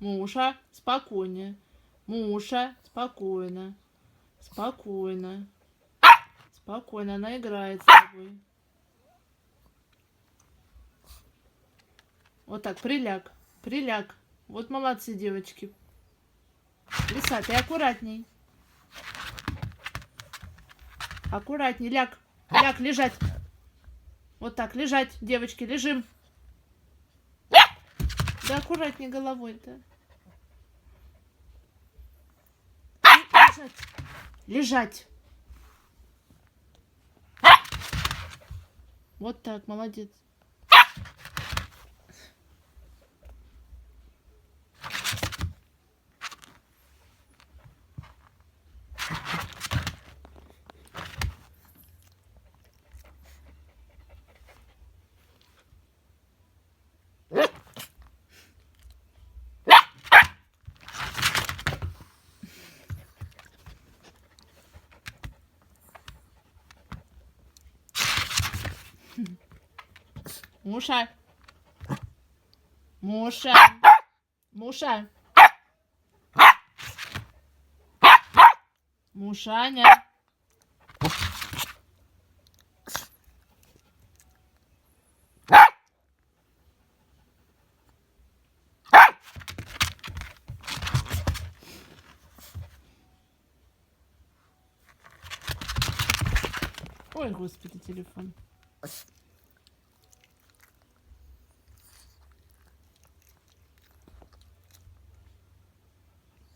Муша, спокойнее. Муша, спокойно. Спокойно. Спокойно, она играет с тобой. Вот так, приляг. Приляг. Вот молодцы, девочки. Лиса, ты аккуратней. Аккуратней, ляг. Ляг, лежать. Вот так, лежать, девочки, лежим. Да аккуратней головой-то. Лежать. Лежать. Вот так, молодец. Муша. Муша. Муша. Мушаня. Ой, господи, телефон.